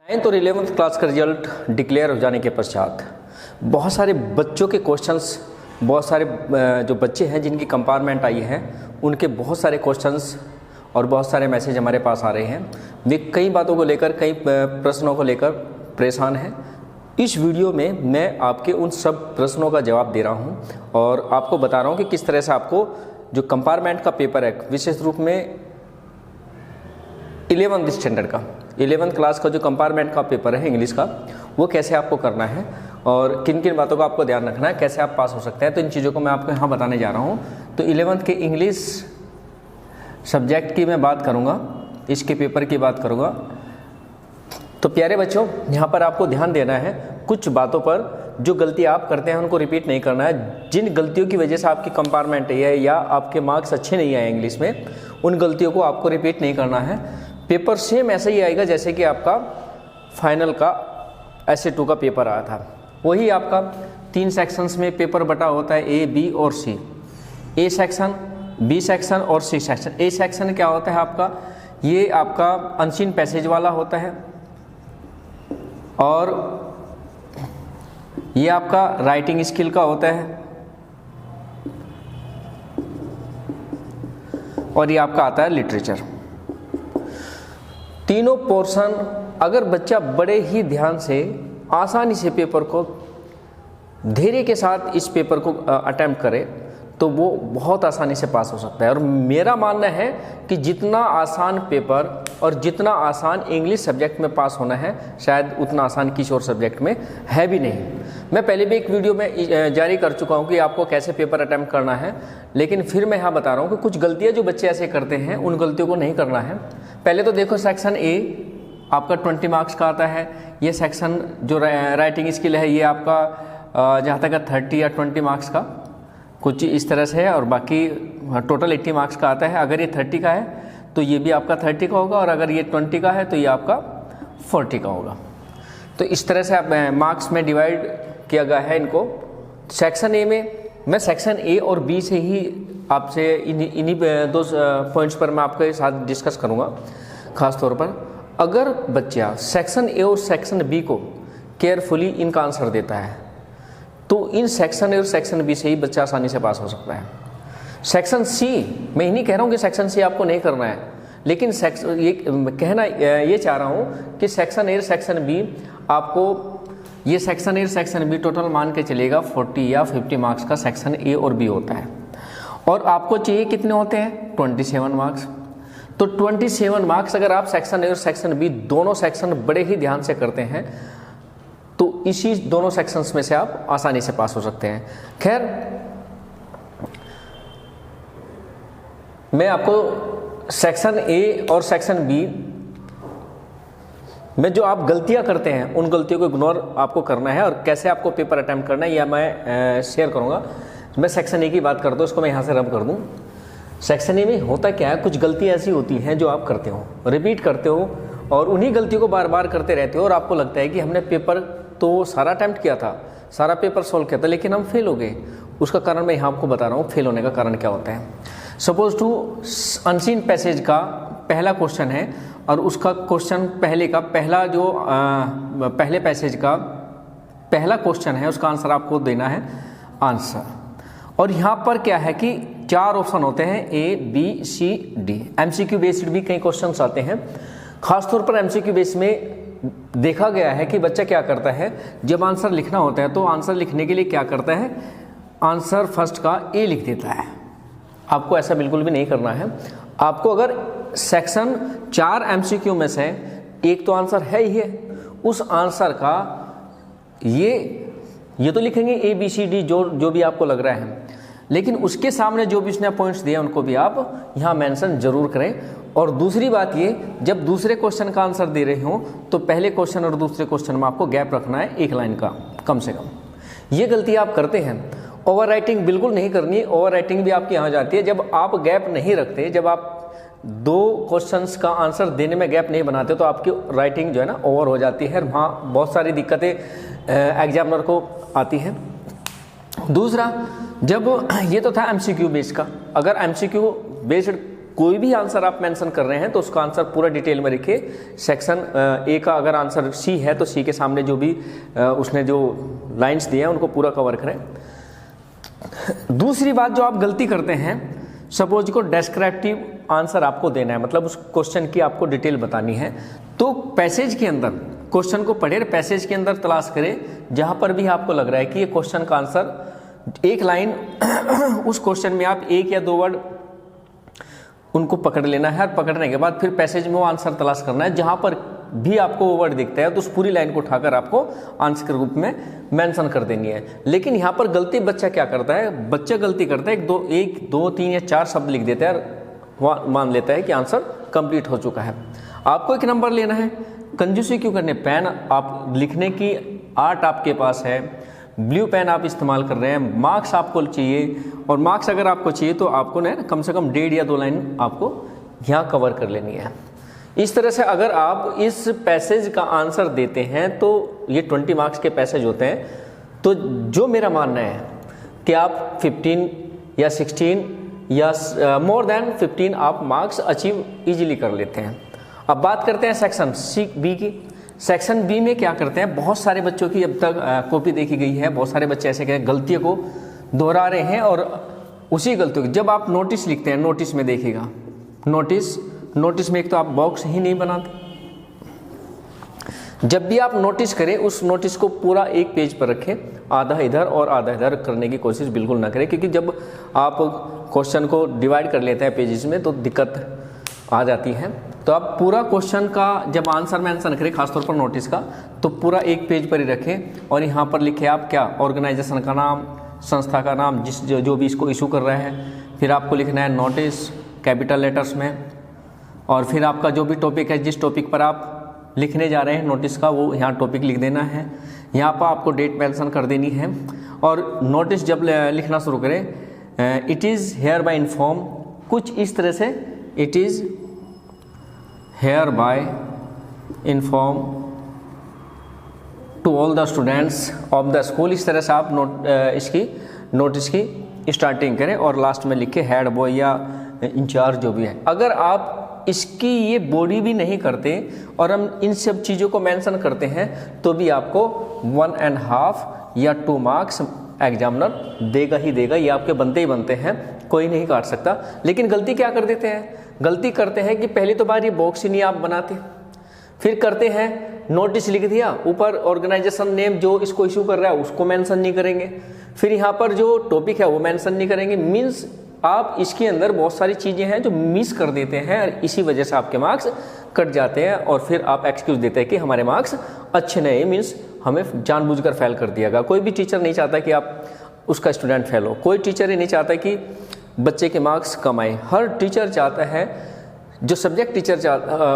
9th और 11th class का result declare हो जाने के पश्चात बहुत सारे बच्चों के क्वेश्चंस, बहुत सारे जो बच्चे हैं जिनकी कंपार्टमेंट आई है उनके बहुत सारे क्वेश्चंस और बहुत सारे मैसेज हमारे पास आ रहे हैं। वे कई बातों को लेकर, कई प्रश्नों को लेकर परेशान हैं। इस वीडियो में मैं आपके उन सब प्रश्नों का जवाब दे रहा हूं और आपको बता रहा हूं कि किस तरह से आपको जो कंपार्टमेंट का पेपर है, विशेष रूप में 11th स्टैंडर्ड का 11th क्लास का जो कंपार्टमेंट का पेपर है इंग्लिश का, वो कैसे आपको करना है और किन किन बातों का आपको ध्यान रखना है, कैसे आप पास हो सकते हैं। तो इन चीज़ों को मैं आपको यहाँ बताने जा रहा हूँ। तो 11th के इंग्लिश सब्जेक्ट की मैं बात करूँगा, इसके पेपर की बात करूँगा। तो प्यारे बच्चों, यहाँ पर आपको ध्यान देना है कुछ बातों पर। जो गलती आप करते हैं उनको रिपीट नहीं करना है। जिन गलतियों की वजह से आपकी कंपार्टमेंट है या आपके मार्क्स अच्छे नहीं आए इंग्लिश में, उन गलतियों को आपको रिपीट नहीं करना है। पेपर सेम ऐसा ही आएगा जैसे कि आपका फाइनल का ऐसे 2 का पेपर आया था। वही आपका 3 सेक्शंस में पेपर बटा होता है, ए, बी और सी। ए सेक्शन, बी सेक्शन और सी सेक्शन। ए सेक्शन क्या होता है आपका, ये आपका अनसीन पैसेज वाला होता है और ये आपका राइटिंग स्किल का होता है और ये आपका आता है लिटरेचर। तीनों पोर्शन अगर बच्चा बड़े ही ध्यान से, आसानी से पेपर को, धैर्य के साथ इस पेपर को अटेम्प्ट करे तो वो बहुत आसानी से पास हो सकता है। और मेरा मानना है कि जितना आसान पेपर और जितना आसान इंग्लिश सब्जेक्ट में पास होना है, शायद उतना आसान किसी और सब्जेक्ट में है भी नहीं। मैं पहले भी एक वीडियो में जारी कर चुका हूँ कि आपको कैसे पेपर अटेम्प्ट करना है, लेकिन फिर मैं यहाँ बता रहा हूँ कि कुछ गलतियाँ जो बच्चे ऐसे करते हैं उन गलतियों को नहीं करना है। पहले तो देखो, सेक्शन ए आपका 20 मार्क्स का आता है। ये सेक्शन जो राइटिंग स्किल है ये आपका जहाँ तक 30 या 20 मार्क्स का कुछ इस तरह से है और बाकी टोटल 80 मार्क्स का आता है। अगर ये 30 का है तो ये भी आपका 30 का होगा और अगर ये 20 का है तो ये आपका 40 का होगा। तो इस तरह से आप मार्क्स में डिवाइड किया गया है इनको। सेक्शन ए में मैं सेक्शन ए और बी से ही आपसे इन्हीं 2 पॉइंट्स पर मैं आपके साथ डिस्कस करूँगा ख़ास तौर पर। अगर बच्चा सेक्शन ए और सेक्शन बी को केयरफुली इनका आंसर देता है तो इन सेक्शन ए और सेक्शन बी से ही बच्चा आसानी से पास हो सकता है। सेक्शन सी, मैं ही नहीं कह रहा हूँ कि सेक्शन सी आपको नहीं करना है, लेकिन ये कहना ये चाह रहा हूँ कि सेक्शन ए और सेक्शन बी आपको, ये सेक्शन ए और सेक्शन बी टोटल मान के चलेगा 40 या 50 मार्क्स का सेक्शन ए और बी होता है और आपको चाहिए कितने होते हैं, 27 मार्क्स। तो 27 मार्क्स अगर आप सेक्शन ए और सेक्शन बी दोनों सेक्शन बड़े ही ध्यान से करते हैं तो इसी दोनों सेक्शंस में से आप आसानी से पास हो सकते हैं। खैर, मैं आपको सेक्शन ए और सेक्शन बी में जो आप गलतियां करते हैं उन गलतियों को इग्नोर आपको करना है और कैसे आपको पेपर अटेम्प्ट करना है यह मैं शेयर करूंगा। मैं सेक्शन ए की बात करता हूँ, इसको मैं यहाँ से रब कर दूँ। सेक्शन ए में होता क्या है, कुछ गलतियाँ ऐसी होती हैं जो आप करते हो, रिपीट करते हो और उन्हीं गलतियों को बार बार करते रहते हो और आपको लगता है कि हमने पेपर तो सारा अटेम्प्ट किया था, सारा पेपर सॉल्व किया था, लेकिन हम फेल हो गए। उसका कारण मैं यहाँ आपको बता रहा हूँ, फेल होने का कारण क्या होता है। सपोज टू अनसीन पैसेज का पहला क्वेश्चन है और उसका क्वेश्चन पहला जो पहले पैसेज का पहला क्वेश्चन है, उसका आंसर आपको देना है आंसर। और यहाँ पर क्या है कि 4 ऑप्शन होते हैं, ए, बी, सी, डी। एमसीक्यू बेस्ड भी कई क्वेश्चंस आते हैं। खासतौर पर एमसीक्यू बेस में देखा गया है कि बच्चा क्या करता है, जब आंसर लिखना होता है तो आंसर लिखने के लिए क्या करता है, आंसर फर्स्ट का ए लिख देता है। आपको ऐसा बिल्कुल भी नहीं करना है। आपको अगर सेक्शन 4 एमसीक्यू में से एक तो आंसर है ही है, उस आंसर का ये तो लिखेंगे ए, बी, सी, डी जो भी आपको लग रहा है, लेकिन उसके सामने जो भी उसने पॉइंट्स दिए उनको भी आप यहाँ मेंशन जरूर करें। और दूसरी बात ये, जब दूसरे क्वेश्चन का आंसर दे रहे हो तो पहले क्वेश्चन और दूसरे क्वेश्चन में आपको गैप रखना है 1 लाइन का कम से कम। ये गलती आप करते हैं। ओवर राइटिंग बिल्कुल नहीं करनी। ओवर राइटिंग भी आपकी यहाँ जाती है जब आप गैप नहीं रखते, जब आप 2 क्वेश्चंस का आंसर देने में गैप नहीं बनाते तो आपकी राइटिंग जो है ना ओवर हो जाती है। वहाँ बहुत सारी दिक्कतें एग्जामिनर को आती हैं। दूसरा, जब ये तो था एमसीक्यू बेस्ड का, अगर एमसीक्यू बेस्ड कोई भी आंसर आप मेंशन कर रहे हैं तो उसका आंसर पूरा डिटेल में लिखिए। सेक्शन ए का अगर आंसर सी है तो सी के सामने जो भी उसने जो लाइंस दिए हैं उनको पूरा कवर करें। दूसरी बात जो आप गलती करते हैं, सपोज को डेस्क्रिप्टिव आंसर आपको देना है, मतलब उस क्वेश्चन की आपको डिटेल बतानी है, तो पैसेज के अंदर क्वेश्चन को पढ़े, पैसेज के अंदर तलाश करें जहां पर भी आपको लग रहा है कि ये क्वेश्चन का आंसर एक लाइन उस क्वेश्चन में आप एक या दो वर्ड उनको पकड़ लेना है, और पकड़ने के बाद फिर पैसेज में वो आंसर तलाश करना है। जहां पर भी आपको वो वर्ड दिखता है तो उस पूरी लाइन को उठाकर आपको आंसर के रूप में मेंशन कर देनी है। लेकिन यहाँ पर गलती बच्चा क्या करता है, बच्चा गलती करता है एक दो तीन या चार शब्द लिख देता है और मान लेता है कि आंसर कंप्लीट हो चुका है। आपको एक नंबर लेना है, कंजूसी क्यों करने, पेन आप लिखने की आर्ट आपके पास है, ब्लू पेन आप इस्तेमाल कर रहे हैं, मार्क्स आपको चाहिए, और मार्क्स अगर आपको चाहिए तो आपको ना कम से कम 1.5 या 2 लाइन आपको यहाँ कवर कर लेनी है। इस तरह से अगर आप इस पैसेज का आंसर देते हैं तो ये 20 मार्क्स के पैसेज होते हैं। तो जो मेरा मानना है कि आप 15 या 16 या मोर देन 15 आप मार्क्स अचीव इजीली कर लेते हैं। अब बात करते हैं सेक्शन बी की। सेक्शन बी में क्या करते हैं, बहुत सारे बच्चों की अब तक कॉपी देखी गई है, बहुत सारे बच्चे ऐसे गलतियों को दोहरा रहे हैं, और उसी गलतियों की जब आप नोटिस लिखते हैं, नोटिस में देखिएगा, नोटिस में एक तो आप बॉक्स ही नहीं बनाते। जब भी आप नोटिस करें उस नोटिस को पूरा एक पेज पर रखें, आधा इधर और आधा इधर करने की कोशिश बिल्कुल ना करें, क्योंकि जब आप क्वेश्चन को डिवाइड कर लेते हैं पेजेस में तो दिक्कत आ जाती है। तो आप पूरा क्वेश्चन का जब आंसर मेंशन करें, खासतौर पर नोटिस का, तो पूरा एक पेज पर ही रखें और यहाँ पर लिखे आप क्या, ऑर्गेनाइजेशन का नाम, संस्था का नाम, जो भी इसको इशू कर रहा है। फिर आपको लिखना है नोटिस कैपिटल लेटर्स में, और फिर आपका जो भी टॉपिक है, जिस टॉपिक पर आप लिखने जा रहे हैं नोटिस का, वो यहाँ टॉपिक लिख देना है। यहाँ पर आपको डेट मेंशन कर देनी है। और नोटिस जब लिखना शुरू करें, it is hereby inform, कुछ इस तरह से, it is hereby inform to all the students of the school. इस तरह से आप इसकी नोटिस की स्टार्टिंग करें और लास्ट में लिखे हेड बॉय या इंचार्ज जो भी है। अगर आप इसकी ये बॉडी भी नहीं करते और हम इन सब चीज़ों को मेंशन करते हैं तो भी आपको 1.5 या 2 मार्क्स एग्जामिनर देगा ही देगा। ये आपके बनते ही बनते हैं, कोई नहीं काट सकता। लेकिन गलती क्या कर देते हैं, गलती करते हैं कि पहली तो बार ये बॉक्स ही नहीं आप बनाते, फिर करते हैं नोटिस लिख दिया, ऊपर ऑर्गेनाइजेशन नेम जो इसको इशू कर रहा है उसको मेंशन नहीं करेंगे, फिर यहाँ पर जो टॉपिक है वो मेंशन नहीं करेंगे। मीन्स आप इसके अंदर बहुत सारी चीज़ें हैं जो मिस कर देते हैं और इसी वजह से आपके मार्क्स कट जाते हैं, और फिर आप एक्सक्यूज़ देते हैं कि हमारे मार्क्स अच्छे नहीं, मीन्स हमें जानबूझकर फेल कर दिया गया। कोई भी टीचर नहीं चाहता कि आप उसका स्टूडेंट फेल हो, कोई टीचर ही नहीं चाहता कि बच्चे के मार्क्स कम आए। हर टीचर चाहता है, जो सब्जेक्ट टीचर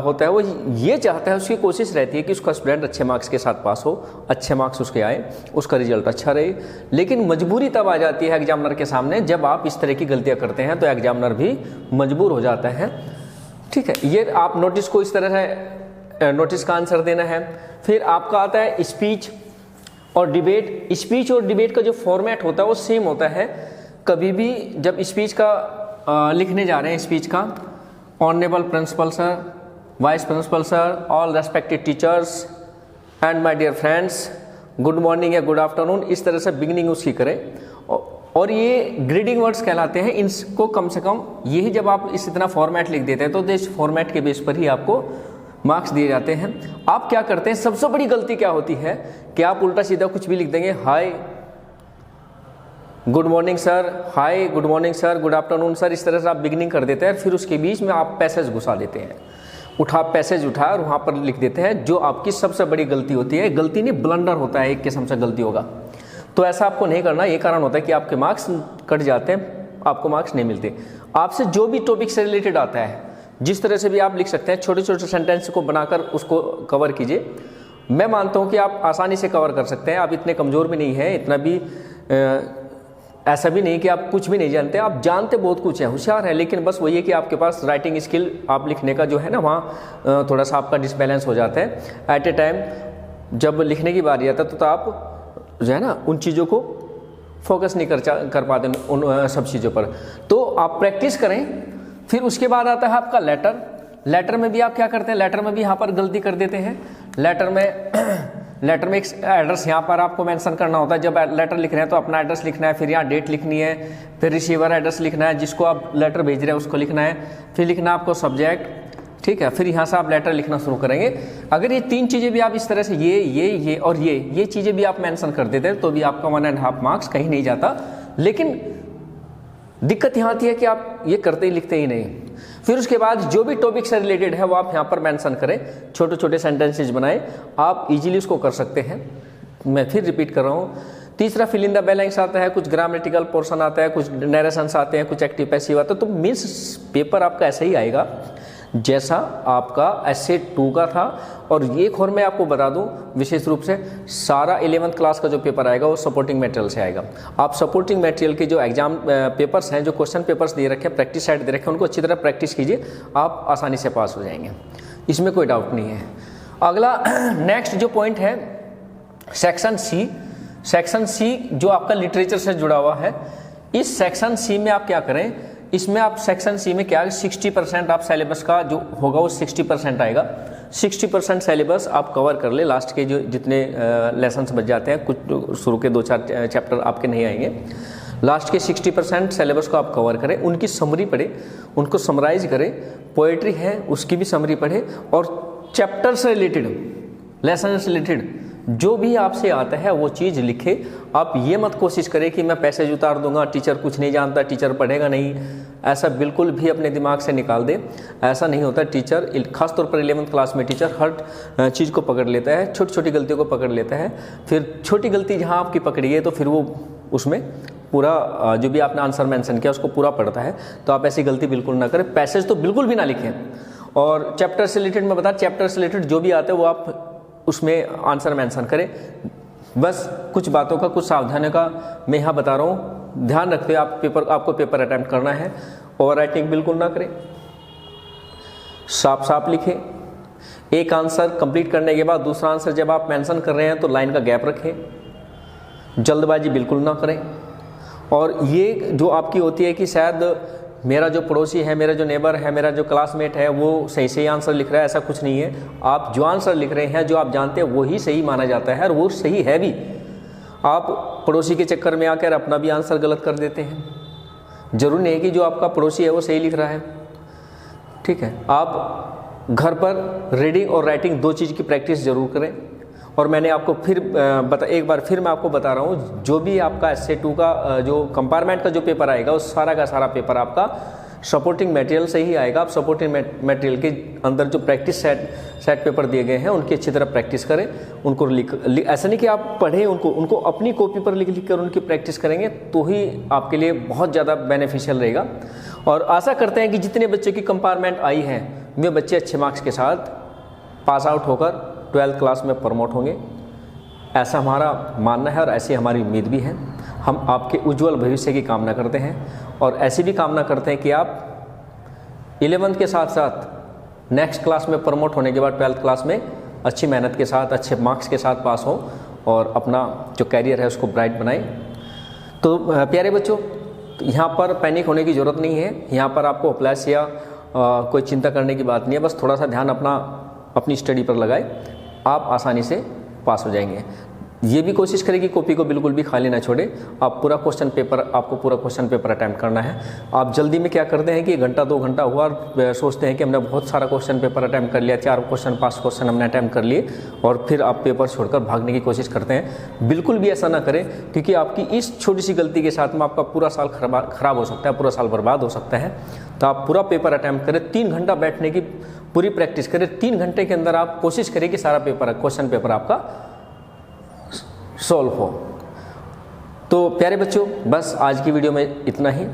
होता है वो ये चाहता है, उसकी कोशिश रहती है कि उसका स्टूडेंट अच्छे मार्क्स के साथ पास हो, अच्छे मार्क्स उसके आए, उसका रिजल्ट अच्छा रहे। लेकिन मजबूरी तब आ जाती है एग्जामिनर के सामने जब आप इस तरह की गलतियां करते हैं, तो एग्जामिनर भी मजबूर हो जाता है। ठीक है, ये आप नोटिस को इस तरह से नोटिस का आंसर देना है। फिर आपका आता है स्पीच और डिबेट। स्पीच और डिबेट का जो फॉर्मेट होता है वो सेम होता है। कभी भी जब स्पीच का लिखने जा रहे हैं, स्पीच का, honourable principal sir, vice principal sir, all respected teachers and my dear friends, good morning या गुड आफ्टरनून, इस तरह से बिगनिंग उसकी करें। और ये ग्रीडिंग वर्ड्स कहलाते हैं। इनको कम से कम यही जब आप इस इतना फॉर्मेट लिख देते हैं तो इस फॉर्मेट के बेस पर ही आपको मार्क्स दिए जाते हैं। आप क्या करते हैं, सबसे बड़ी गलती क्या होती है कि आप उल्टा सीधा कुछ भी लिख देंगे, hi good morning sir, hi good morning sir, good afternoon sir, इस तरह से आप बिगनिंग कर देते हैं। फिर उसके बीच में आप पैसेज घुसा देते हैं, पैसेज उठा और वहाँ पर लिख देते हैं, जो आपकी सबसे बड़ी गलती होती है। गलती नहीं, ब्लंडर होता है, एक किस्म से गलती होगा। तो ऐसा आपको नहीं करना। ये कारण होता है कि आपके मार्क्स कट जाते हैं, आपको मार्क्स नहीं मिलते। आपसे जो भी टॉपिक से रिलेटेड आता है, जिस तरह से भी आप लिख सकते हैं, छोटे छोटे सेंटेंस को बनाकर उसको कवर कीजिए। मैं मानता हूँ कि आप आसानी से कवर कर सकते हैं। आप इतने कमज़ोर भी नहीं हैं, इतना भी ऐसा भी नहीं कि आप कुछ भी नहीं जानते, आप जानते बहुत कुछ हैं, होशियार हैं। लेकिन बस वही है कि आपके पास राइटिंग स्किल, आप लिखने का जो है ना, वहाँ थोड़ा सा आपका डिसबैलेंस हो जाता है। एट ए टाइम जब लिखने की बारी आता है तो आप जो है ना उन चीज़ों को फोकस नहीं कर पाते, उन सब चीज़ों पर। तो आप प्रैक्टिस करें, फिर उसके बाद आता है आपका लेटर। लेटर में भी आप क्या करते हैं, लेटर में भी यहाँ पर गलती कर देते हैं। लेटर में एक एड्रेस यहाँ पर आपको मेंशन करना होता है। जब लेटर लिख रहे हैं तो अपना एड्रेस लिखना है, फिर यहाँ डेट लिखनी है, फिर रिसीवर एड्रेस लिखना है, जिसको आप लेटर भेज रहे हैं उसको लिखना है, फिर लिखना है आपको सब्जेक्ट, ठीक है। फिर यहाँ से आप लेटर लिखना शुरू करेंगे। अगर ये 3 चीज़ें भी आप इस तरह से ये और ये चीज़ें भी आप मेंशन कर देते हैं तो भी आपका 1.5 मार्क्स कहीं नहीं जाता। लेकिन दिक्कत यहाँ आती है कि आप ये करते ही लिखते ही नहीं। फिर उसके बाद जो भी टॉपिक से रिलेटेड है वो आप यहाँ पर मेंशन करें, छोटे छोटे सेंटेंसेज बनाएं, आप इजीली उसको कर सकते हैं। मैं फिर रिपीट कर रहा हूँ। तीसरा फिल इन द ब्लैंक्स आता है, कुछ ग्रामेटिकल पोर्शन आता है, कुछ नरेशंस आते हैं, कुछ एक्टिव पैसिव आता है। तो मीन्स पेपर आपका ऐसा ही आएगा जैसा आपका एस्से 2 का था। और एक और मैं आपको बता दूं विशेष रूप से, सारा 11th क्लास का जो पेपर आएगा वो सपोर्टिंग मटेरियल से आएगा। आप सपोर्टिंग मटेरियल के जो एग्जाम पेपर्स हैं, जो क्वेश्चन पेपर्स दे रखे हैं, प्रैक्टिस सेट दे रखे हैं, उनको अच्छी तरह प्रैक्टिस कीजिए, आप आसानी से पास हो जाएंगे, इसमें कोई डाउट नहीं है। अगला नेक्स्ट जो पॉइंट है सेक्शन सी। सेक्शन सी जो आपका लिटरेचर से जुड़ा हुआ है, इस सेक्शन सी में आप क्या करें, इसमें आप सेक्शन सी में क्या 60% आप सिलेबस का जो होगा वो 60% आएगा। 60% सिलेबस आप कवर कर ले। लास्ट के जो जितने लेसन्स बच जाते हैं, कुछ शुरू के 2-4 चैप्टर आपके नहीं आएंगे, लास्ट के 60% सिलेबस को आप कवर करें, उनकी समरी पढ़े, उनको समराइज करें, पोएट्री है उसकी भी समरी पढ़े, और चैप्टर से रिलेटेड, लेसन से रिलेटेड जो भी आपसे आता है वो चीज़ लिखे। आप ये मत कोशिश करें कि मैं पैसेज उतार दूंगा, टीचर कुछ नहीं जानता, टीचर पढ़ेगा नहीं, ऐसा बिल्कुल भी अपने दिमाग से निकाल दे। ऐसा नहीं होता। टीचर, खासतौर पर 11th क्लास में टीचर हर चीज़ को पकड़ लेता है, छोटी छोटी गलतियों को पकड़ लेता है। फिर छोटी गलती जहाँ आपकी पकड़ी है तो फिर वो उसमें पूरा जो भी आपने आंसर मेंशन किया उसको पूरा पढ़ता है। तो आप ऐसी गलती बिल्कुल ना करें। पैसेज तो बिल्कुल भी ना लिखें। और चैप्टर से रिलेटेड मैं बता, चैप्टर से रिलेटेड जो भी आता है वो आप उसमें आंसर मेंशन करें। बस कुछ बातों का, कुछ सावधानियों का मैं यहाँ बता रहा हूँ, ध्यान रखते हुए आपको पेपर अटेम्प्ट करना है। ओवर राइटिंग बिल्कुल ना करें, साफ साफ लिखें। एक आंसर कंप्लीट करने के बाद दूसरा आंसर जब आप मेंशन कर रहे हैं तो लाइन का गैप रखें। जल्दबाजी बिल्कुल ना करें। और ये जो आपकी होती है कि शायद मेरा जो पड़ोसी है, मेरा जो नेबर है, मेरा जो क्लासमेट है वो सही सही आंसर लिख रहा है, ऐसा कुछ नहीं है। आप जो आंसर लिख रहे हैं, जो आप जानते हैं, वही सही माना जाता है और वो सही है भी। आप पड़ोसी के चक्कर में आकर अपना भी आंसर गलत कर देते हैं। जरूरी नहीं है कि जो आपका पड़ोसी है वो सही लिख रहा है, ठीक है। आप घर पर रीडिंग और राइटिंग 2 चीज़ की प्रैक्टिस जरूर करें। और मैंने आपको फिर एक बार फिर मैं आपको बता रहा हूँ, जो भी आपका एस्से 2 का जो कंपार्टमेंट का जो पेपर आएगा उस सारा का सारा पेपर आपका सपोर्टिंग मटेरियल से ही आएगा। आप सपोर्टिंग मटेरियल के अंदर जो प्रैक्टिस सेट पेपर दिए गए हैं उनकी अच्छी तरह प्रैक्टिस करें। उनको ऐसा नहीं कि आप पढ़ें, उनको अपनी कॉपी पर लिख कर उनकी प्रैक्टिस करेंगे तो ही आपके लिए बहुत ज़्यादा बेनिफिशियल रहेगा। और आशा करते हैं कि जितने बच्चों की कंपार्टमेंट आई हैं वे बच्चे अच्छे मार्क्स के साथ पास आउट होकर 12th क्लास में प्रमोट होंगे, ऐसा हमारा मानना है और ऐसी हमारी उम्मीद भी है। हम आपके उज्जवल भविष्य की कामना करते हैं और ऐसी भी कामना करते हैं कि आप 11th के साथ साथ नेक्स्ट क्लास में प्रमोट होने के बाद 12th क्लास में अच्छी मेहनत के साथ, अच्छे मार्क्स के साथ पास हो और अपना जो कैरियर है उसको ब्राइट बनाएं। तो प्यारे बच्चों, यहाँ पर पैनिक होने की ज़रूरत नहीं है। यहाँ पर आपको अप्लास या कोई चिंता करने की बात नहीं है। बस थोड़ा सा ध्यान अपनी स्टडी पर लगाए, आप आसानी से पास हो जाएंगे। ये भी कोशिश करें कि कॉपी को बिल्कुल भी खाली ना छोड़े। आपको पूरा क्वेश्चन पेपर अटैम्प्ट करना है। आप जल्दी में क्या करते हैं कि 1-2 घंटा हुआ और सोचते हैं कि हमने बहुत सारा क्वेश्चन पेपर अटैम्प्ट कर लिया, 4 क्वेश्चन 5 क्वेश्चन हमने अटैम्प्ट कर लिए, और फिर आप पेपर छोड़कर भागने की कोशिश करते हैं। बिल्कुल भी ऐसा ना करें, क्योंकि आपकी इस छोटी सी गलती के साथ में आपका पूरा साल खराब हो सकता है, पूरा साल बर्बाद हो सकता है। तो आप पूरा पेपर अटैम्प्ट करें, 3 घंटा बैठने की पूरी प्रैक्टिस करें। 3 घंटे के अंदर आप कोशिश करें कि सारा क्वेश्चन पेपर आपका सॉल्व हो। तो प्यारे बच्चों, बस आज की वीडियो में इतना ही।